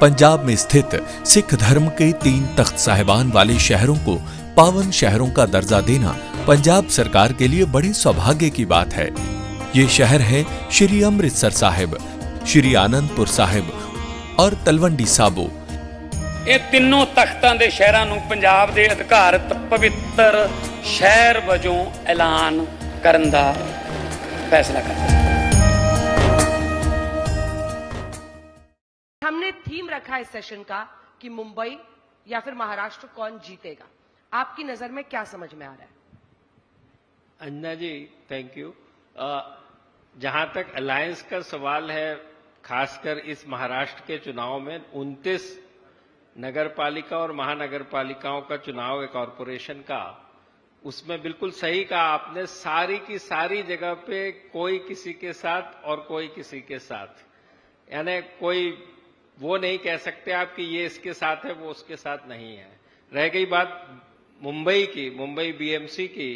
पंजाब में स्थित सिख धर्म के 3 तख्त साहिबान वाले शहरों को पावन शहरों का दर्जा देना पंजाब सरकार के लिए बड़े सौभाग्य की बात है। ये शहर है श्री अमृतसर साहिब, श्री आनंदपुर साहिब और तलवंडी साबो। ਇਹ ਤਿੰਨੋਂ ਤਖਤਾਂ ਦੇ ਸ਼ਹਿਰਾਂ ਨੂੰ ਪੰਜਾਬ ਦੇ ਅਧਿਕਾਰਤ ਪਵਿੱਤਰ ਸ਼ਹਿਰ ਵਜੋਂ ਐਲਾਨ ਕਰਨ ਦਾ फैसला करता है। हमने थीम रखा है इस सेशन का कि मुंबई या फिर महाराष्ट्र कौन जीतेगा। आपकी नजर में क्या समझ में आ रहा है? अंजना जी, थैंक यू। जहां तक अलायंस का सवाल है, खासकर इस महाराष्ट्र के चुनाव में 29 नगर पालिका और महानगर पालिकाओं का चुनाव है कॉरपोरेशन का, उसमें बिल्कुल सही कहा आपने, सारी की सारी जगह पे कोई किसी के साथ और कोई किसी के साथ, यानी कोई वो नहीं कह सकते आप कि ये इसके साथ है वो उसके साथ नहीं है। रह गई बात मुंबई की, मुंबई बीएमसी की,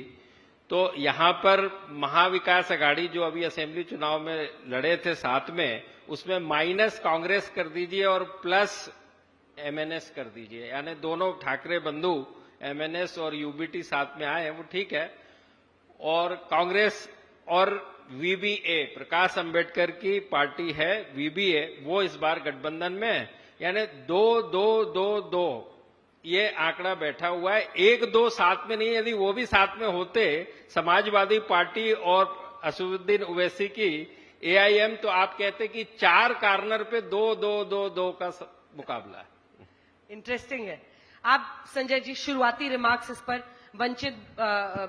तो यहां पर महाविकास अघाड़ी जो अभी असेंबली चुनाव में लड़े थे साथ में, उसमें माइनस कांग्रेस कर दीजिए और प्लस एमएनएस कर दीजिए, यानी दोनों ठाकरे बंधु एमएनएस और यूबीटी साथ में आए हैं, वो ठीक है। और कांग्रेस और वीबीए, प्रकाश अंबेडकर की पार्टी है वीबीए, वो इस बार गठबंधन में है, यानी 2-2-2-2 ये आंकड़ा बैठा हुआ है। 1-2 साथ में नहीं, यदि वो भी साथ में होते समाजवादी पार्टी और असदुद्दीन ओवैसी की एआईएम, तो आप कहते कि 4 कार्नर पे 2-2-2-2 का मुकाबला है। इंटरेस्टिंग है। आप संजय जी, शुरुआती रिमार्क्स इस पर, वंचित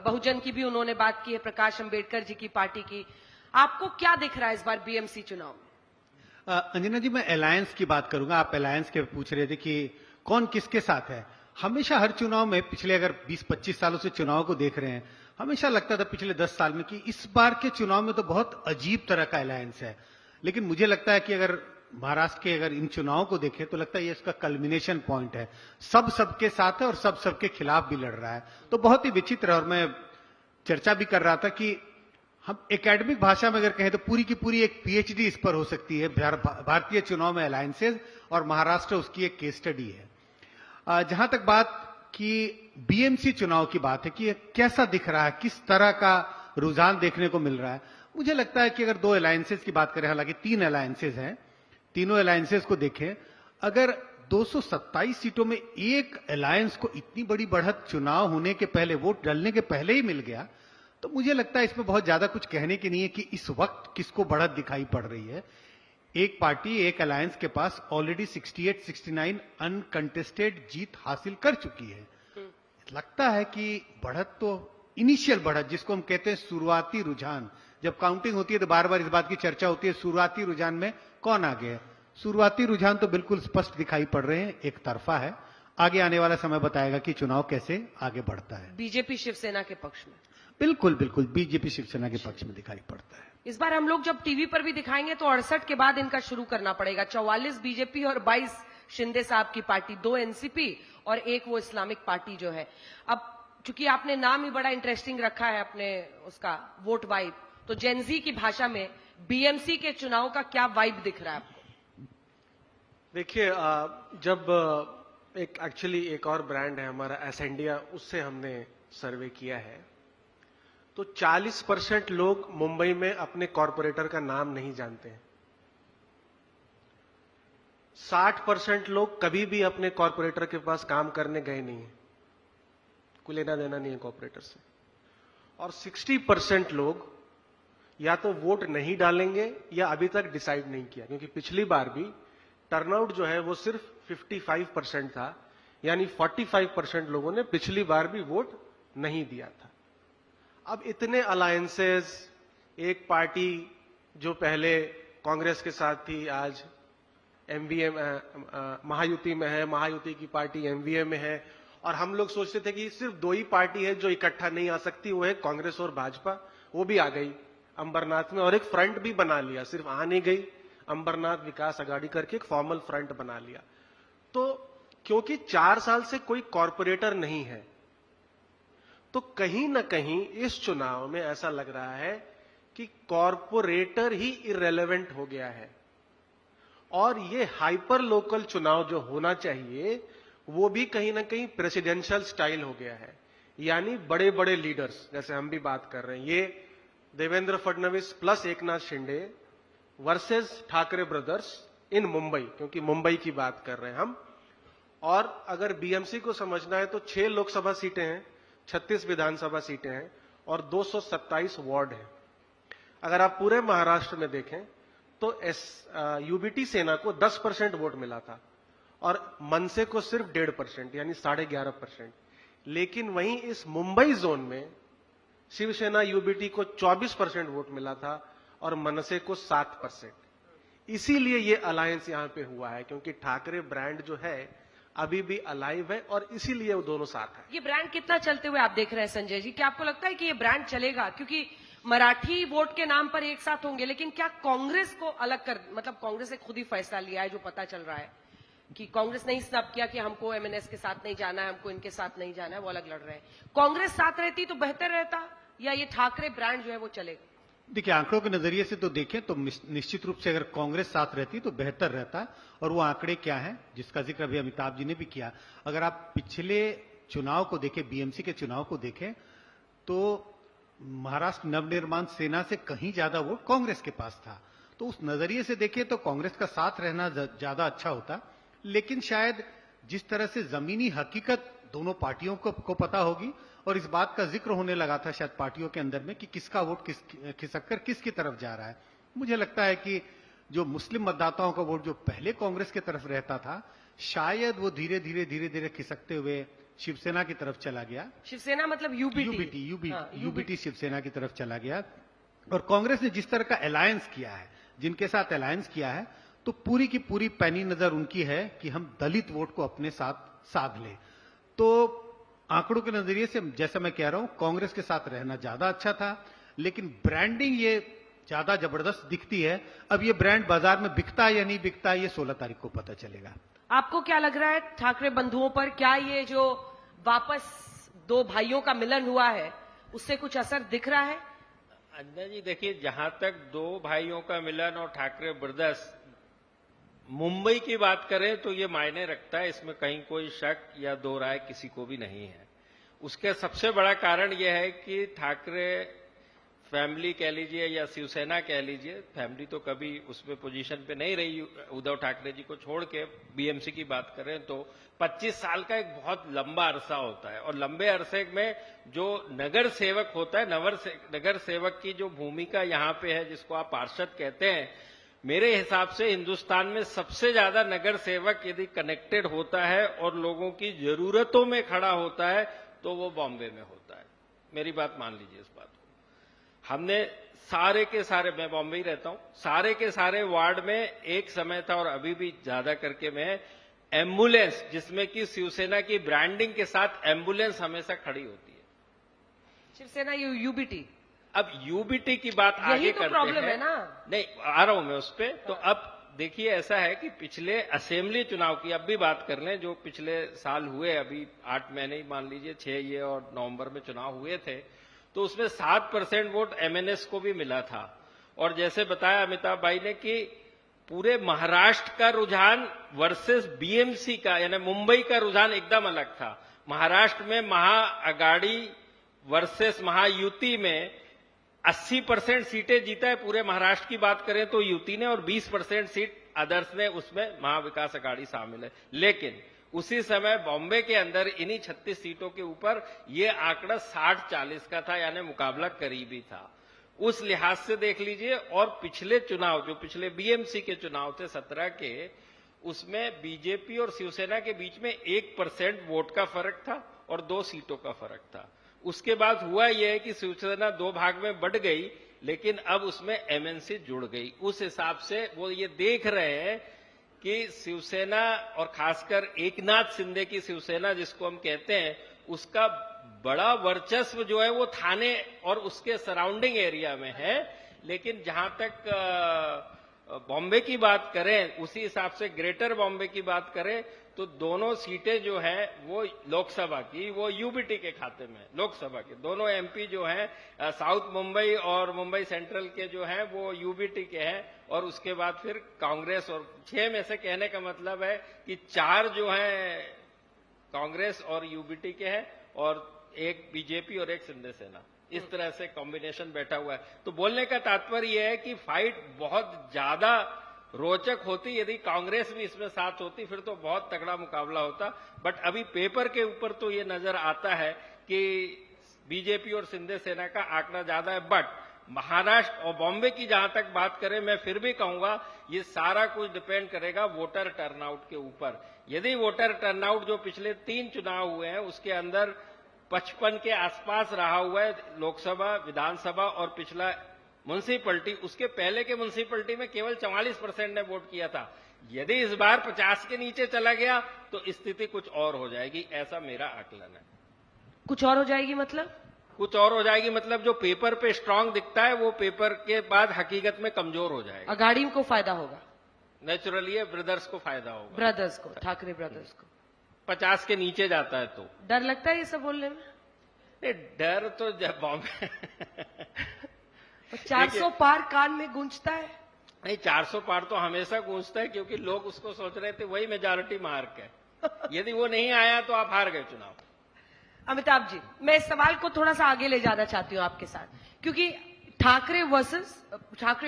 बहुजन की भी उन्होंने बात की है, प्रकाश अंबेडकर जी की पार्टी की, आपको क्या दिख रहा है इस बार बीएमसी चुनाव में? अंजना जी, मैं अलायंस की बात करूंगा। आप अलायंस के पूछ रहे थे कि कौन किसके साथ है। हमेशा हर चुनाव में, पिछले अगर 20-25 सालों से चुनाव को देख रहे हैं, हमेशा लगता था पिछले 10 साल में कि इस बार के चुनाव में तो बहुत अजीब तरह का अलायंस है। लेकिन मुझे लगता है कि अगर महाराष्ट्र के अगर इन चुनावों को देखें तो लगता है ये इसका कल्मिनेशन पॉइंट है। सब सबके साथ है और सब सबके खिलाफ भी लड़ रहा है, तो बहुत ही विचित्र है। और मैं चर्चा भी कर रहा था कि हम एकेडमिक भाषा में अगर कहें तो पूरी की पूरी एक पीएचडी इस पर हो सकती है, भारतीय चुनाव में अलायंसेज, और महाराष्ट्र उसकी एक केस स्टडी है। जहां तक बात की बीएमसी चुनाव की बात है कि कैसा दिख रहा है, किस तरह का रुझान देखने को मिल रहा है, मुझे लगता है कि अगर 2 अलायंसेज की बात करें, हालांकि 3 अलायंसेज हैं, तीनों अलायंसेज को देखें, अगर 227 सीटों में एक अलायंस को इतनी बड़ी बढ़त चुनाव होने के पहले, वोट डलने के पहले ही मिल गया, तो मुझे लगता है इसमें बहुत ज्यादा कुछ कहने की नहीं है कि इस वक्त किसको बढ़त दिखाई पड़ रही है। एक पार्टी, एक अलायंस के पास ऑलरेडी 68-69 अनकंटेस्टेड जीत हासिल कर चुकी है। लगता है कि बढ़त तो, इनिशियल बढ़त जिसको हम कहते हैं शुरुआती रुझान, जब काउंटिंग होती है तो बार बार इस बात की चर्चा होती है शुरुआती रुझान में कौन आगे है। शुरुआती रुझान तो बिल्कुल स्पष्ट दिखाई पड़ रहे हैं, एक तरफा है। आगे आने वाला समय बताएगा कि चुनाव कैसे आगे बढ़ता है। बीजेपी शिवसेना के पक्ष में? बिल्कुल बिल्कुल, बीजेपी शिवसेना के पक्ष में दिखाई पड़ता है। इस बार हम लोग जब टीवी पर भी दिखाएंगे तो 68 के बाद इनका शुरू करना पड़ेगा। 44 बीजेपी और 22 शिंदे साहब की पार्टी, 2 एनसीपी और 1 वो इस्लामिक पार्टी जो है। अब चूंकि आपने नाम ही बड़ा इंटरेस्टिंग रखा है अपने उसका, वोट वाइब, तो जेनजी की भाषा में बीएमसी के चुनाव का क्या वाइब दिख रहा है आपको? देखिए, जब एक्चुअली एक और ब्रांड है हमारा एसेंडिया, उससे हमने सर्वे किया है, तो 40% लोग मुंबई में अपने कॉरपोरेटर का नाम नहीं जानते हैं। 60% लोग कभी भी अपने कॉरपोरेटर के पास काम करने गए नहीं है, कोई लेना देना नहीं है कॉरपोरेटर से। और 60% लोग या तो वोट नहीं डालेंगे या अभी तक डिसाइड नहीं किया, क्योंकि पिछली बार भी टर्नआउट जो है वो सिर्फ 55% था, यानी 45% लोगों ने पिछली बार भी वोट नहीं दिया था। अब इतने अलायंसेस, एक पार्टी जो पहले कांग्रेस के साथ थी, आज एमवीए महायुति में है, महायुति की पार्टी एमवीए में है, और हम लोग सोचते थे कि सिर्फ 2 ही पार्टी है जो इकट्ठा नहीं आ सकती, वो है कांग्रेस और भाजपा, वो भी आ गई अंबरनाथ में, और एक फ्रंट भी बना लिया, सिर्फ आ नहीं गई, अंबरनाथ विकास अघाड़ी करके एक फॉर्मल फ्रंट बना लिया। तो क्योंकि 4 साल से कोई कॉरपोरेटर नहीं है, तो कहीं ना कहीं इस चुनाव में ऐसा लग रहा है कि कॉरपोरेटर ही इररेलेवेंट हो गया है। और ये हाइपर लोकल चुनाव जो होना चाहिए वो भी कहीं ना कहीं प्रेसिडेंशियल स्टाइल हो गया है, यानी बड़े बड़े लीडर्स, जैसे हम भी बात कर रहे हैं, ये Devendra Fadnavis plus Eknath Shinde versus Thackeray brothers in Mumbai, क्योंकि मुंबई की बात कर रहे हैं हम। और अगर बीएमसी को समझना है तो 6 लोकसभा सीटें हैं, 36 विधानसभा सीटें हैं और 227 वार्ड हैं। अगर आप पूरे महाराष्ट्र में देखें तो यूबीटी सेना को 10% वोट मिला था और मनसे को सिर्फ 1.5% यानी 11.5%। लेकिन वहीं इस मुंबई जोन में शिवसेना यूबीटी को 24% वोट मिला था और मनसे को 7%। इसीलिए ये अलायंस यहां पे हुआ है, क्योंकि ठाकरे ब्रांड जो है अभी भी अलाइव है और इसीलिए वो दोनों साथ हैं। ये ब्रांड कितना चलते हुए आप देख रहे हैं संजय जी? क्या आपको लगता है कि ये ब्रांड चलेगा? क्योंकि मराठी वोट के नाम पर एक साथ होंगे, लेकिन क्या कांग्रेस को अलग कर, मतलब कांग्रेस ने खुद ही फैसला लिया है, जो पता चल रहा है कि कांग्रेस ने ही स्नब किया कि हमको एमएनएस के साथ नहीं जाना है, हमको इनके साथ नहीं जाना है, वो अलग लड़ रहे हैं। कांग्रेस साथ रहती तो बेहतर रहता, या ये ठाकरे ब्रांड जो है वो चलेगा? देखिए, आंकड़ों के नजरिए से तो देखें तो निश्चित रूप से अगर कांग्रेस साथ रहती तो बेहतर रहता। और वो आंकड़े क्या हैं जिसका जिक्र अभी अमिताभ जी ने भी किया। अगर आप पिछले चुनाव को देखें, बीएमसी के चुनाव को देखें, तो महाराष्ट्र नवनिर्माण सेना से कहीं ज्यादा वोट कांग्रेस के पास था। तो उस नजरिए से देखें तो कांग्रेस का साथ रहना ज्यादा अच्छा होता। लेकिन शायद जिस तरह से जमीनी हकीकत दोनों पार्टियों को पता होगी और इस बात का जिक्र होने लगा था शायद पार्टियों के अंदर में कि किसका वोट खिसककर किसकी तरफ जा रहा है। मुझे लगता है कि जो मुस्लिम मतदाताओं का वोट जो पहले कांग्रेस की तरफ रहता था, शायद वो धीरे धीरे खिसकते हुए शिवसेना की तरफ चला गया। शिवसेना मतलब यूबीटी शिवसेना की तरफ चला गया। और कांग्रेस ने जिस तरह का अलायंस किया है, जिनके साथ अलायंस किया है, तो पूरी की पूरी पैनी नजर उनकी है कि हम दलित वोट को अपने साथ साध लें। तो आंकड़ों के नजरिए से जैसा मैं कह रहा हूं, कांग्रेस के साथ रहना ज्यादा अच्छा था। लेकिन ब्रांडिंग ये ज्यादा जबरदस्त दिखती है। अब ये ब्रांड बाजार में बिकता है या नहीं बिकता है, ये 16 तारीख को पता चलेगा। आपको क्या लग रहा है ठाकरे बंधुओं पर? क्या ये जो वापस दो भाइयों का मिलन हुआ है उससे कुछ असर दिख रहा है? अंजना जी, देखिए, जहां तक दो भाइयों का मिलन और ठाकरे ब्रदर्स मुंबई की बात करें तो ये मायने रखता है, इसमें कहीं कोई शक या दो राय किसी को भी नहीं है। उसके सबसे बड़ा कारण यह है कि ठाकरे फैमिली कह लीजिए या शिवसेना कह लीजिए, फैमिली तो कभी उसमें पोजीशन पे नहीं रही उद्धव ठाकरे जी को छोड़ के, बीएमसी की बात करें तो 25 साल का एक बहुत लंबा अरसा होता है। और लंबे अरसे में जो नगर सेवक होता है, नगर सेवक की जो भूमिका यहाँ पे है, जिसको आप पार्षद कहते हैं, मेरे हिसाब से हिंदुस्तान में सबसे ज्यादा नगर सेवक यदि कनेक्टेड होता है और लोगों की जरूरतों में खड़ा होता है तो वो बॉम्बे में होता है। मेरी बात मान लीजिए इस बात को। हमने सारे के सारे, मैं बॉम्बे ही रहता हूं, सारे के सारे वार्ड में एक समय था और अभी भी ज्यादा करके मैं एम्बुलेंस, जिसमें कि शिवसेना की ब्रांडिंग के साथ एम्बुलेंस हमेशा खड़ी होती है। शिवसेना यूबीटी, अब यूबीटी की बात आगे तो करते प्रॉब्लम हैं है ना। नहीं, आ रहा हूं मैं उस पे। तो अब देखिए, ऐसा है कि पिछले असेंबली चुनाव की अब भी बात कर लें, जो पिछले साल हुए, अभी 8 महीने ही मान लीजिए, 6 ये और नवंबर में चुनाव हुए थे, तो उसमें 7% वोट एमएनएस को भी मिला था। और जैसे बताया अमिताभ भाई ने कि पूरे महाराष्ट्र का रुझान वर्सेस बीएमसी का, यानी मुंबई का रुझान एकदम अलग था। महाराष्ट्र में महाअगाड़ी वर्सेस महायुति में 80% सीटें जीता है। पूरे महाराष्ट्र की बात करें तो युति ने, और 20% सीट अदर्स ने, उसमें महाविकास अघाड़ी शामिल है। लेकिन उसी समय बॉम्बे के अंदर इन्हीं 36 सीटों के ऊपर ये आंकड़ा 60-40 का था, यानी मुकाबला करीबी था। उस लिहाज से देख लीजिए। और पिछले चुनाव, जो पिछले बीएमसी के चुनाव थे 17 के, उसमें बीजेपी और शिवसेना के बीच में 1% वोट का फर्क था और 2 सीटों का फर्क था। उसके बाद हुआ यह है कि शिवसेना 2 भाग में बढ़ गई, लेकिन अब उसमें एमएनसी जुड़ गई। उस हिसाब से वो ये देख रहे हैं कि शिवसेना, और खासकर एकनाथ शिंदे की शिवसेना जिसको हम कहते हैं, उसका बड़ा वर्चस्व जो है वो थाने और उसके सराउंडिंग एरिया में है। लेकिन जहां तक बॉम्बे की बात करें, उसी हिसाब से ग्रेटर बॉम्बे की बात करें तो दोनों सीटें जो है वो लोकसभा की वो यूबीटी के खाते में है। लोकसभा के दोनों एमपी जो हैं साउथ मुंबई और मुंबई सेंट्रल के जो हैं वो यूबीटी के हैं, और उसके बाद फिर कांग्रेस, और 6 में से कहने का मतलब है कि 4 जो हैं कांग्रेस और यूबीटी के हैं और एक बीजेपी और एक शिंदे सेना। इस तरह से कॉम्बिनेशन बैठा हुआ है। तो बोलने का तात्पर्य यह है कि फाइट बहुत ज्यादा रोचक होती यदि कांग्रेस भी इसमें साथ होती, फिर तो बहुत तगड़ा मुकाबला होता। बट अभी पेपर के ऊपर तो ये नजर आता है कि बीजेपी और शिंदे सेना का आंकड़ा ज्यादा है। बट महाराष्ट्र और बॉम्बे की जहां तक बात करें, मैं फिर भी कहूंगा ये सारा कुछ डिपेंड करेगा वोटर टर्नआउट के ऊपर। यदि वोटर टर्नआउट जो पिछले 3 चुनाव हुए हैं उसके अंदर 55 के आसपास रहा हुआ है, लोकसभा, विधानसभा और पिछला म्युनिसिपैलिटी, उसके पहले के म्युनिसिपैलिटी में केवल 44% ने वोट किया था। यदि इस बार 50 के नीचे चला गया तो स्थिति कुछ और हो जाएगी, ऐसा मेरा आकलन है। कुछ और हो जाएगी मतलब? कुछ और हो जाएगी मतलब जो पेपर पे स्ट्रांग दिखता है वो पेपर के बाद हकीकत में कमजोर हो जाएगा। अगाड़ी को फायदा होगा, नेचुरली ब्रदर्स को फायदा होगा, ब्रदर्स को, ठाकरे ब्रदर्स को। 50 के नीचे जाता है तो डर लगता है ये सब बोलने में? नहीं, डर तो जब बॉम्बे 400 पार कान में गूंजता है। नहीं, 400 पार तो हमेशा गूंजता है क्योंकि लोग उसको सोच रहे थे वही मेजॉरिटी मार्क है। यदि वो नहीं आया तो आप हार गए चुनाव। अमिताभ जी, मैं इस सवाल को थोड़ा सा आगे ले जाना चाहती हूं आपके साथ, क्योंकि Thackeray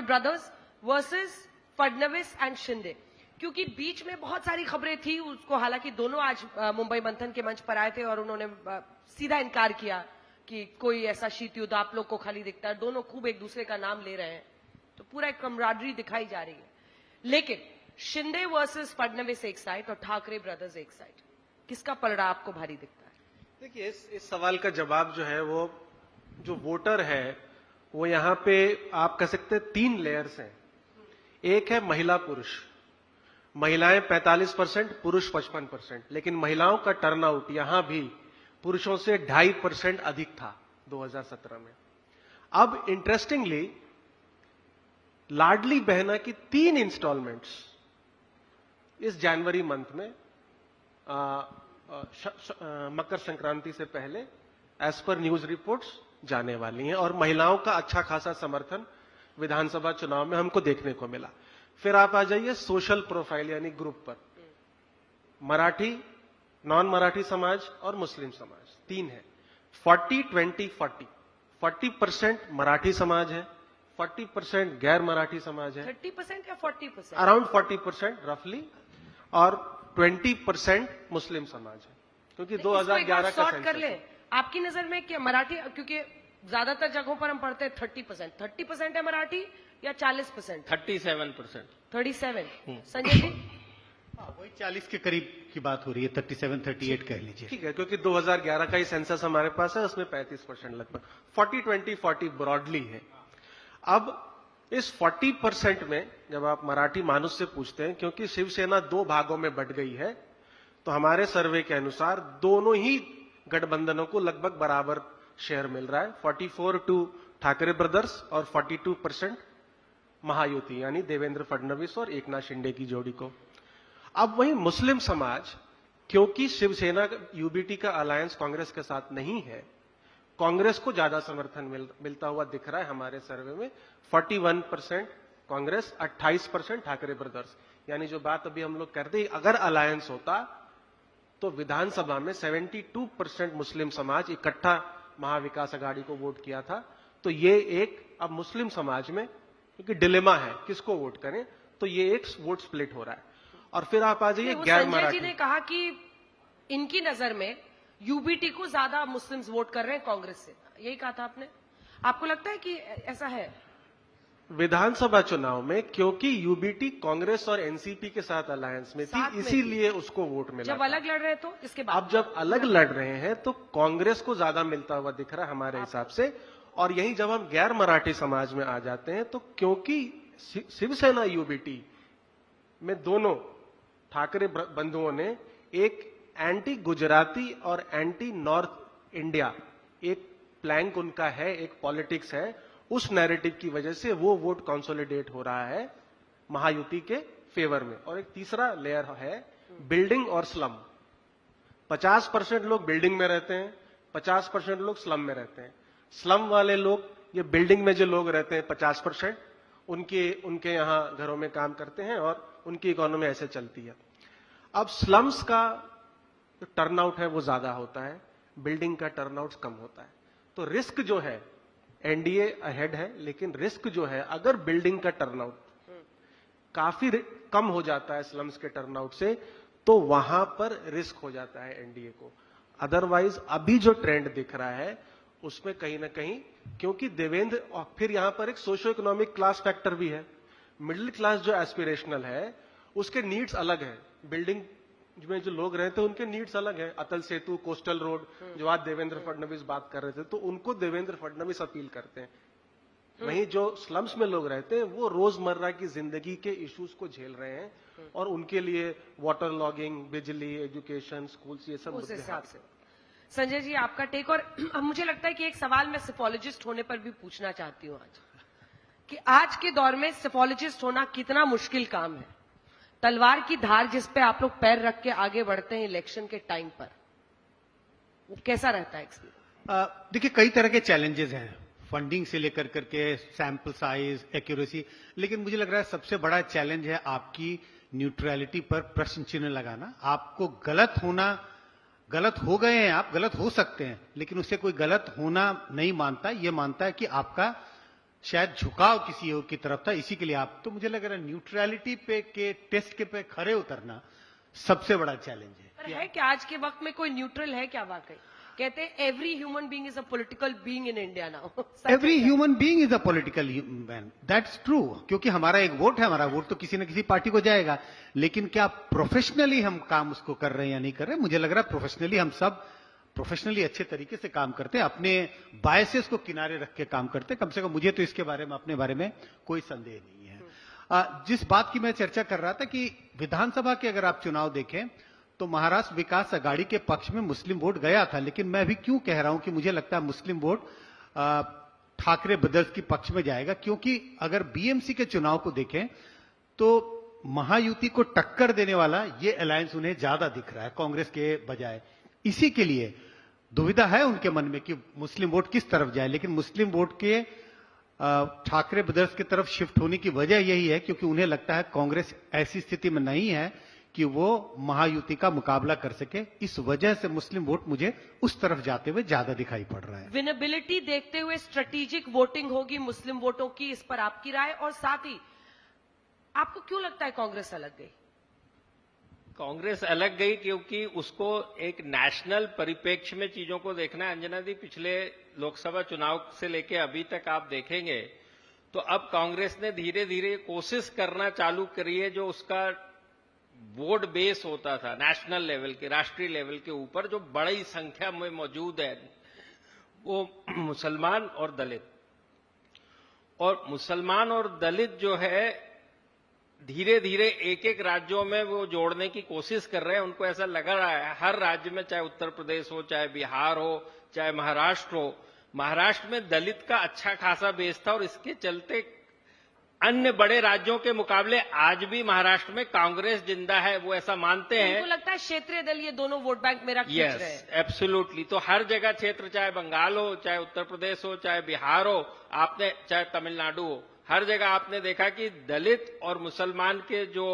brothers versus Fadnavis and Shinde, क्योंकि बीच में बहुत सारी खबरें थी उसको, हालांकि दोनों आज मुंबई मंथन के मंच पर आए थे और उन्होंने सीधा इनकार किया कि कोई ऐसा शीत युद्ध आप लोग को खाली दिखता है, दोनों खूब एक दूसरे का नाम ले रहे हैं, तो पूरा एक कमराडरी दिखाई जा रही है। लेकिन शिंदे वर्सेस फडणवीस एक साइड और ठाकरे ब्रदर्स एक साइड, किसका पलड़ा आपको भारी दिखता है? देखिए, इस सवाल का जवाब जो है वो जो वोटर है वो यहां पे आप कह सकते हैं 3 लेयर्स हैं। एक है महिला पुरुष, महिलाएं 45%, पुरुष 55%, लेकिन महिलाओं का टर्नआउट यहां भी पुरुषों से 2.5% अधिक था 2017 में। अब इंटरेस्टिंगली लाडली बहना की 3 इंस्टॉलमेंट्स इस जनवरी मंथ में मकर संक्रांति से पहले एज पर न्यूज रिपोर्ट्स जाने वाली हैं और महिलाओं का अच्छा खासा समर्थन विधानसभा चुनाव में हमको देखने को मिला। फिर आप आ जाइए सोशल प्रोफाइल यानी ग्रुप पर, मराठी, नॉन मराठी समाज और मुस्लिम समाज 3 है। 40-20-40, 40% मराठी समाज है, 40% गैर मराठी समाज है, 30% या 40%? अराउंड 40% रफली, और 20% मुस्लिम समाज है, क्योंकि 2011 का शॉर्ट कर ले। आपकी नजर में क्या मराठी, क्योंकि ज्यादातर जगहों पर हम पढ़ते हैं 30% है मराठी या 40%? 37%। 37। संजय जी? वही 40 के करीब की बात हो रही है, 37-38 कह लीजिए। ठीक है, क्योंकि 2011 का ही सेंसस हमारे पास है, उसमें 35% लगभग 40-20-40 ब्रॉडली है। अब इस 40% में जब आप मराठी मानुस से पूछते हैं, क्योंकि शिवसेना 2 भागों में बंट गई है, तो हमारे सर्वे के अनुसार दोनों ही गठबंधनों को लगभग बराबर शेयर मिल रहा है, 44 टू ठाकरे ब्रदर्स और 42% महायुति यानी देवेंद्र फडणवीस और एकनाथ शिंदे की जोड़ी को। अब वही मुस्लिम समाज, क्योंकि शिवसेना यूबीटी का अलायंस कांग्रेस के साथ नहीं है, कांग्रेस को ज्यादा समर्थन मिलता हुआ दिख रहा है हमारे सर्वे में। 41% कांग्रेस, 28% ठाकरे ब्रदर्स। यानी जो बात अभी हम लोग करते हैं, अगर अलायंस होता तो विधानसभा में 72% मुस्लिम समाज इकट्ठा महाविकास अघाड़ी को वोट किया था। तो ये एक अब मुस्लिम समाज में क्योंकि डिलेमा है किसको वोट करें, तो ये एक वोट स्प्लिट हो रहा है। और फिर आप आ जाइए गैर संजय मराठी। जी ने कहा कि इनकी नजर में यूबीटी को ज्यादा मुस्लिम्स वोट कर रहे हैं कांग्रेस से, यही कहा था आपने। आपको लगता है कि ऐसा है? विधानसभा चुनाव में क्योंकि यूबीटी कांग्रेस और एनसीपी के साथ अलायंस में साथ थी, में इसीलिए उसको वोट मिला जब था। अलग लड़ रहे तो इसके बाद अब जब अलग लड़ रहे हैं तो कांग्रेस को ज्यादा मिलता हुआ दिख रहा है हमारे हिसाब से। और यही जब हम गैर मराठी समाज में आ जाते हैं तो क्योंकि शिवसेना यूबीटी में दोनों ठाकरे बंधुओं ने एक एंटी गुजराती और एंटी नॉर्थ इंडिया एक प्लैंक उनका है, एक पॉलिटिक्स है, उस नैरेटिव की वजह से वो वोट कंसोलिडेट हो रहा है महायुति के फेवर में। और एक तीसरा लेयर है बिल्डिंग और स्लम। 50% लोग बिल्डिंग में रहते हैं, 50% लोग स्लम में रहते हैं। स्लम वाले लोग, ये बिल्डिंग में जो लोग रहते हैं 50%, उनके यहां घरों में काम करते हैं और उनकी इकोनॉमी ऐसे चलती है। अब स्लम्स का जो टर्नआउट है वो ज्यादा होता है, बिल्डिंग का टर्नआउट कम होता है। तो रिस्क जो है, एनडीए अहेड है, लेकिन रिस्क जो है अगर बिल्डिंग का टर्नआउट काफी कम हो जाता है स्लम्स के टर्नआउट से, तो वहां पर रिस्क हो जाता है एनडीए को। अदरवाइज अभी जो ट्रेंड दिख रहा है उसमें कहीं ना कहीं, क्योंकि देवेंद्र, और फिर यहां पर एक सोशो इकोनॉमिक क्लास फैक्टर भी है। मिडिल क्लास जो एस्पिरेशनल है उसके नीड्स अलग है, बिल्डिंग में जो लोग रहते हैं उनके नीड्स अलग है। अटल सेतु, कोस्टल रोड, जो आज देवेंद्र फडणवीस बात कर रहे थे, तो उनको देवेंद्र फडणवीस अपील करते हैं। वहीं जो स्लम्स में लोग रहते हैं वो रोजमर्रा की जिंदगी के इश्यूज को झेल रहे हैं और उनके लिए वाटर लॉगिंग, बिजली, एजुकेशन, स्कूल्स, ये सब उस मुद्दे हिसाब हैं। से संजय जी आपका टेक। और अब मुझे लगता है कि एक सवाल मैं सिफोलॉजिस्ट होने पर भी पूछना चाहती हूँ आज, कि आज के दौर में सिफोलॉजिस्ट होना कितना मुश्किल काम है। तलवार की धार जिस पे आप लोग पैर रख के आगे बढ़ते हैं इलेक्शन के टाइम पर, वो कैसा रहता है एक्सपीरियंस? देखिए, कई तरह के चैलेंजेस हैं, फंडिंग से लेकर करके सैंपल साइज, एक्यूरेसी। लेकिन मुझे लग रहा है सबसे बड़ा चैलेंज है आपकी न्यूट्रलिटी पर प्रश्न चिन्ह लगाना। आपको गलत हो गए हैं, आप गलत हो सकते हैं, लेकिन उससे कोई गलत होना नहीं मानता, ये मानता है कि आपका शायद झुकाव किसी और की तरफ था, इसी के लिए आप। तो मुझे लग रहा है न्यूट्रलिटी पे के टेस्ट के पे खरे उतरना सबसे बड़ा चैलेंज है। पर है कि आज के वक्त में कोई न्यूट्रल है क्या वाकई? कहते हैं every human being is a political being in India now. Every human being is a political man, that's true. क्योंकि हमारा एक वोट है, हमारा वोट तो किसी न किसी पार्टी को जाएगा। लेकिन क्या प्रोफेशनली हम काम उसको कर रहे हैं या नहीं कर रहे हैं? मुझे लग रहा है प्रोफेशनली हम सब प्रोफेशनली अच्छे तरीके से काम करते हैं, अपने बायसेस को किनारे रख के काम करते हैं। कम से कम मुझे तो इसके बारे में, अपने बारे में कोई संदेह नहीं है। जिस बात की मैं चर्चा कर रहा था कि विधानसभा के अगर आप चुनाव देखें तो महाराष्ट्र विकास अघाड़ी के पक्ष में मुस्लिम वोट गया था। लेकिन मैं अभी क्यों कह रहा हूं कि मुझे लगता है मुस्लिम वोट ठाकरे ब्रदर्स के पक्ष में जाएगा, क्योंकि अगर बीएमसी के चुनाव को देखें तो महायुति को टक्कर देने वाला ये अलायंस उन्हें ज्यादा दिख रहा है कांग्रेस के बजाय। इसी के लिए दुविधा है उनके मन में कि मुस्लिम वोट किस तरफ जाए। लेकिन मुस्लिम वोट के ठाकरे ब्रदर्स की तरफ शिफ्ट होने की वजह यही है क्योंकि उन्हें लगता है कांग्रेस ऐसी स्थिति में नहीं है कि वो महायुति का मुकाबला कर सके। इस वजह से मुस्लिम वोट मुझे उस तरफ जाते हुए ज्यादा दिखाई पड़ रहा है। विनेबिलिटी देखते हुए स्ट्रेटेजिक वोटिंग होगी मुस्लिम वोटों की, इस पर आपकी राय? और साथ ही आपको क्यों लगता है कांग्रेस अलग गई? कांग्रेस अलग गई क्योंकि उसको एक नेशनल परिप्रेक्ष्य में चीजों को देखना है। अंजना दी, पिछले लोकसभा चुनाव से लेके अभी तक आप देखेंगे तो अब कांग्रेस ने धीरे धीरे कोशिश करना चालू करी है, जो उसका वोट बेस होता था नेशनल लेवल के, राष्ट्रीय लेवल के ऊपर, जो बड़ी संख्या में मौजूद है, वो मुसलमान और दलित। और मुसलमान और दलित जो है धीरे धीरे एक एक राज्यों में वो जोड़ने की कोशिश कर रहे हैं। उनको ऐसा लग रहा है हर राज्य में, चाहे उत्तर प्रदेश हो, चाहे बिहार हो, चाहे महाराष्ट्र हो, महाराष्ट्र में दलित का अच्छा खासा बेस था और इसके चलते अन्य बड़े राज्यों के मुकाबले आज भी महाराष्ट्र में कांग्रेस जिंदा है, वो ऐसा मानते हैं। उनको लगता है क्षेत्रीय दल ये दोनों वोट बैंक मेरा खींच रहे हैं। Yes, absolutely. तो हर जगह क्षेत्र, चाहे बंगाल हो, चाहे उत्तर प्रदेश हो, चाहे बिहार हो, आपने चाहे तमिलनाडु हो, हर जगह आपने देखा कि दलित और मुसलमान के जो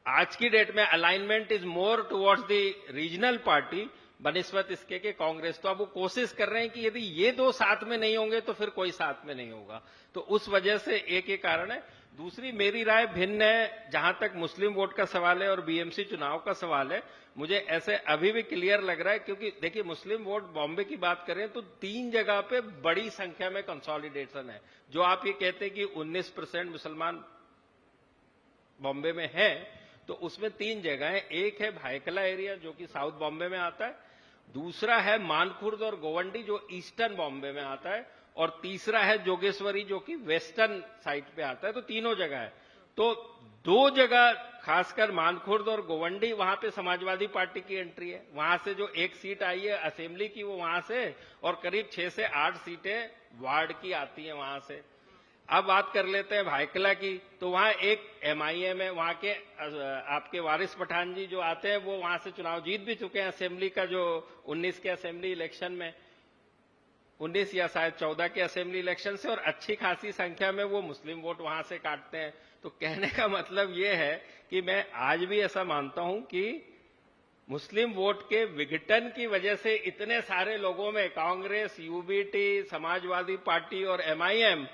आज की डेट में alignment is more towards the regional party बनिस्बत इसके के कांग्रेस। तो अब वो कोशिश कर रहे हैं कि यदि ये दो साथ में नहीं होंगे तो फिर कोई साथ में नहीं होगा। तो उस वजह से एक ये कारण है। दूसरी मेरी राय भिन्न है जहां तक मुस्लिम वोट का सवाल है और बीएमसी चुनाव का सवाल है। मुझे ऐसे अभी भी क्लियर लग रहा है क्योंकि देखिए मुस्लिम वोट बॉम्बे की बात करें तो 3 जगह पे बड़ी संख्या में कंसोलिडेशन है। जो आप ये कहते हैं कि 19% मुसलमान बॉम्बे में है, तो उसमें 3 जगह है। एक है भायकला एरिया जो कि साउथ बॉम्बे में आता है, दूसरा है मानखुर्द और गोवंडी जो ईस्टर्न बॉम्बे में आता है, और तीसरा है जोगेश्वरी जो कि वेस्टर्न साइड पे आता है। तो तीनों जगह है। तो 2 जगह खासकर मानखुर्द और गोवंडी, वहां पे समाजवादी पार्टी की एंट्री है। वहां से जो एक सीट आई है असेंबली की वो वहां से, और करीब 6 से 8 सीटें वार्ड की आती हैं वहां से। अब बात कर लेते हैं भायखला की, तो वहां एक MIM है, वहां के आपके वारिस पठान जी जो आते हैं वो वहां से चुनाव जीत भी चुके हैं असेंबली का, जो 19 के असेंबली इलेक्शन में, 19 या शायद 14 के असेंबली इलेक्शन से, और अच्छी खासी संख्या में वो मुस्लिम वोट वहां से काटते हैं। तो कहने का मतलब ये है कि मैं आज भी ऐसा मानता हूं कि मुस्लिम वोट के विघटन की वजह से इतने सारे लोगों में कांग्रेस, UBT, समाजवादी पार्टी और MIM,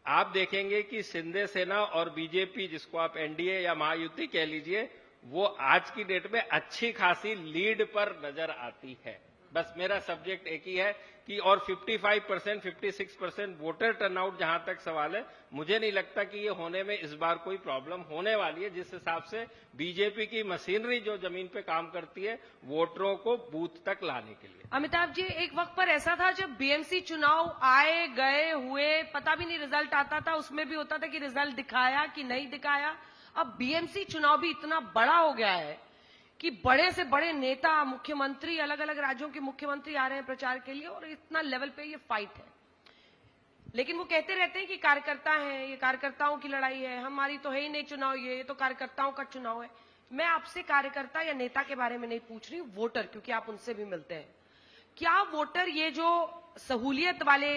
आप देखेंगे कि शिंदे सेना और बीजेपी, जिसको आप NDA या महायुति कह लीजिए, वो आज की डेट में अच्छी खासी लीड पर नजर आती है। बस मेरा सब्जेक्ट एक ही है कि, और 55%, 56% वोटर टर्नआउट जहां तक सवाल है, मुझे नहीं लगता कि ये होने में इस बार कोई प्रॉब्लम होने वाली है, जिस हिसाब से बीजेपी की मशीनरी जो जमीन पे काम करती है वोटरों को बूथ तक लाने के लिए। अमिताभ जी, एक वक्त पर ऐसा था जब BMC चुनाव आए गए हुए पता भी नहीं रिजल्ट आता था, उसमें भी होता था कि रिजल्ट दिखाया कि नहीं दिखाया। अब BMC चुनाव भी इतना बड़ा हो गया है कि बड़े से बड़े नेता, मुख्यमंत्री, अलग अलग राज्यों के मुख्यमंत्री आ रहे हैं प्रचार के लिए, और इतना लेवल पे ये फाइट है। लेकिन वो कहते रहते हैं कि कार्यकर्ता हैं, ये कार्यकर्ताओं की लड़ाई है, हमारी तो है ही नहीं चुनाव, ये तो कार्यकर्ताओं का चुनाव है। मैं आपसे कार्यकर्ता या नेता के बारे में नहीं पूछ रही हूं, वोटर, क्योंकि आप उनसे भी मिलते हैं। क्या वोटर ये जो सहूलियत वाले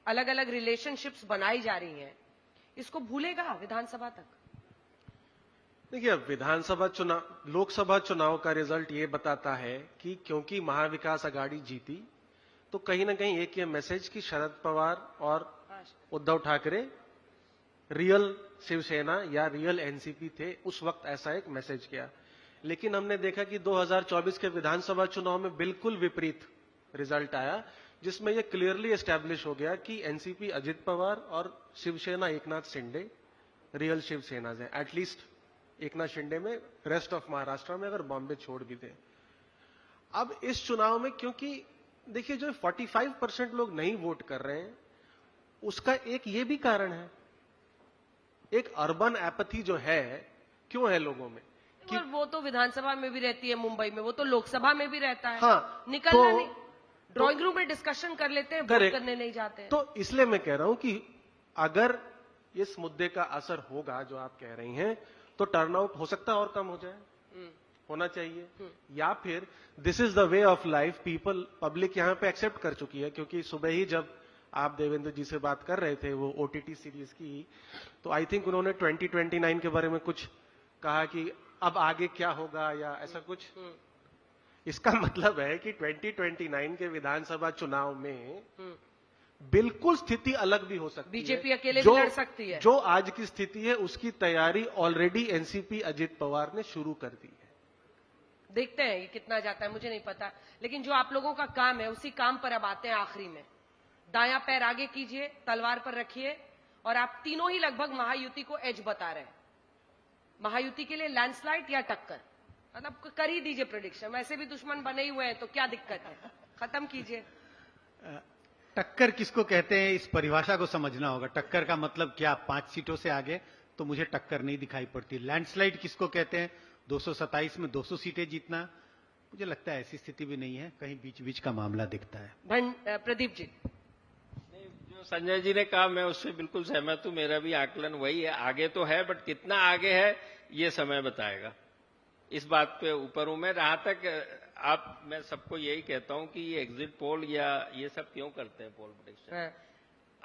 अलग अलग रिलेशनशिप्स बनाई जा रही हैं, इसको भूलेगा विधानसभा तक? देखिए, विधानसभा चुनाव, लोकसभा चुनाव का रिजल्ट ये बताता है कि क्योंकि महाविकास आघाड़ी जीती, तो कहीं ना कहीं एक ये मैसेज कि शरद पवार और उद्धव ठाकरे रियल शिवसेना या रियल एनसीपी थे, उस वक्त ऐसा एक मैसेज गया। लेकिन हमने देखा कि 2024 के विधानसभा चुनाव में बिल्कुल विपरीत रिजल्ट आया, जिसमें यह क्लियरली एस्टैब्लिश हो गया कि एनसीपी अजित पवार और शिवसेना एकनाथ शिंदे रियल शिवसेना है, एटलीस्ट एकनाथ शिंदे में, रेस्ट ऑफ महाराष्ट्र में अगर बॉम्बे छोड़ भी दें। अब इस चुनाव में क्योंकि देखिए जो 45% लोग नहीं वोट कर रहे हैं, उसका एक ये भी कारण है, एक अर्बन एपैथी जो है, क्यों है लोगों में कि वो तो विधानसभा में भी रहती है, मुंबई में, वो तो लोकसभा में भी रहता है। हाँ, निकलना नहीं, ड्राइंग रूम में डिस्कशन कर लेते हैं, वोट करने नहीं जाते हैं। तो इसलिए मैं कह रहा हूं कि अगर इस मुद्दे का असर होगा जो आप कह रही हैं, तो टर्नआउट हो सकता है और कम हो जाए, होना चाहिए, या फिर this is the way of life, people, public यहां पे एक्सेप्ट कर चुकी है। क्योंकि सुबह ही जब आप देवेंद्र जी से बात कर रहे थे वो OTT सीरीज की, तो आई थिंक उन्होंने 2029 के बारे में कुछ कहा कि अब आगे क्या होगा या ऐसा कुछ। इसका मतलब है कि 2029 के विधानसभा चुनाव में बिल्कुल स्थिति अलग भी हो सकती है। बीजेपी अकेले भी लड़ सकती है। जो आज की स्थिति है उसकी तैयारी ऑलरेडी एनसीपी अजित पवार ने शुरू कर दी है। देखते हैं ये कितना जाता है, मुझे नहीं पता, लेकिन जो आप लोगों का काम है उसी काम पर अब आते हैं आखिरी में। दायां पैर आगे कीजिए, तलवार पर रखिए, और आप तीनों ही लगभग महायुति को एज बता रहे हैं। महायुति के लिए लैंडस्लाइड या टक्कर, मतलब कर ही दीजिए प्रेडिक्शन, वैसे भी दुश्मन बने ही हुए हैं तो क्या दिक्कत है, खत्म कीजिए। टक्कर किसको कहते हैं, इस परिभाषा को समझना होगा। टक्कर का मतलब क्या? 5 सीटों से आगे तो मुझे टक्कर नहीं दिखाई पड़ती। लैंडस्लाइड किसको कहते हैं? 227 में 200 सीटें जीतना, मुझे लगता है ऐसी स्थिति भी नहीं है, कहीं बीच बीच का मामला दिखता है। प्रदीप जी, जो संजय जी ने कहा मैं उससे बिल्कुल सहमत हूं, मेरा भी आकलन वही है। आगे तो है, बट कितना आगे है ये समय बताएगा, इस बात पे ऊपर हूं मैं। रहा तक मैं सबको यही कहता हूं कि ये एग्जिट पोल या ये सब क्यों करते हैं, पोल प्रेडिक्शन,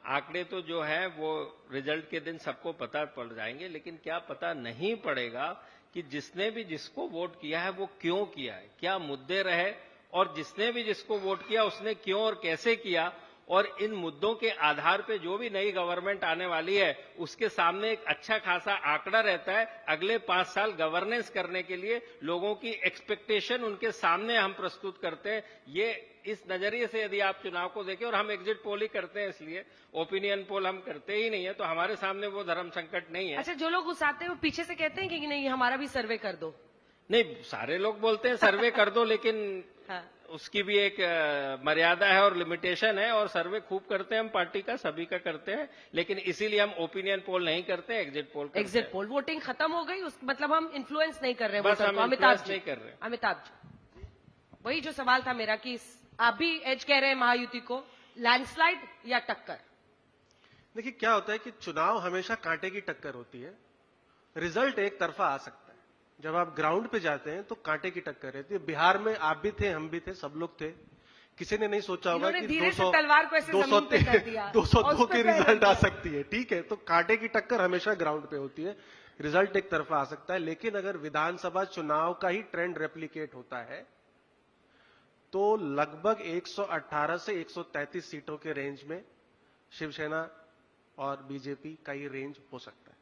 आंकड़े तो जो है वो रिजल्ट के दिन सबको पता पड़ जाएंगे, लेकिन क्या पता नहीं पड़ेगा कि जिसने भी जिसको वोट किया है वो क्यों किया है, क्या मुद्दे रहे, और जिसने भी जिसको वोट किया उसने क्यों और कैसे किया, और इन मुद्दों के आधार पे जो भी नई गवर्नमेंट आने वाली है उसके सामने एक अच्छा खासा आंकड़ा रहता है। अगले 5 साल गवर्नेंस करने के लिए लोगों की एक्सपेक्टेशन उनके सामने हम प्रस्तुत करते हैं। ये इस नजरिए से यदि आप चुनाव को देखें, और हम एग्जिट पोल ही करते हैं, इसलिए ओपिनियन पोल हम करते ही नहीं है, तो हमारे सामने वो धर्म संकट नहीं है। अच्छा, जो लोग घुसाते हैं वो पीछे से कहते हैं कि नहीं हमारा भी सर्वे कर दो। नहीं, सारे लोग बोलते हैं सर्वे कर दो, लेकिन हाँ। उसकी भी एक मर्यादा है और लिमिटेशन है, और सर्वे खूब करते हैं हम, पार्टी का सभी का करते हैं, लेकिन इसीलिए हम ओपिनियन पोल नहीं करते, एग्जिट पोल करते हैं। एग्जिट पोल, वोटिंग खत्म हो गई, मतलब हम इन्फ्लुएंस नहीं कर रहे हैं बस वोटर हम को। अमिताभ नहीं कर रहे। अमिताभ जी, वही जो सवाल था मेरा कि आप भी एज कह रहे हैं महायुति को, लैंडस्लाइड या टक्कर? देखिए क्या होता है कि चुनाव हमेशा कांटे की टक्कर होती है, रिजल्ट एक तरफा आ सकता है। जब आप ग्राउंड पे जाते हैं तो कांटे की टक्कर रहती है। बिहार में आप भी थे, हम भी थे, सब लोग थे। किसी ने नहीं सोचा होगा इन्होंने कि धीरे से तलवार को ऐसे जमीन पे कर दिया। 202 के और उस पे रिजल्ट आ पैर सकती है, ठीक है। तो कांटे की टक्कर हमेशा ग्राउंड पे होती है, रिजल्ट एक तरफा आ सकता है। लेकिन अगर विधानसभा चुनाव का ही ट्रेंड रेप्लिकेट होता है तो लगभग 118 से 133 सीटों के रेंज में शिवसेना और बीजेपी का ही रेंज हो सकता है।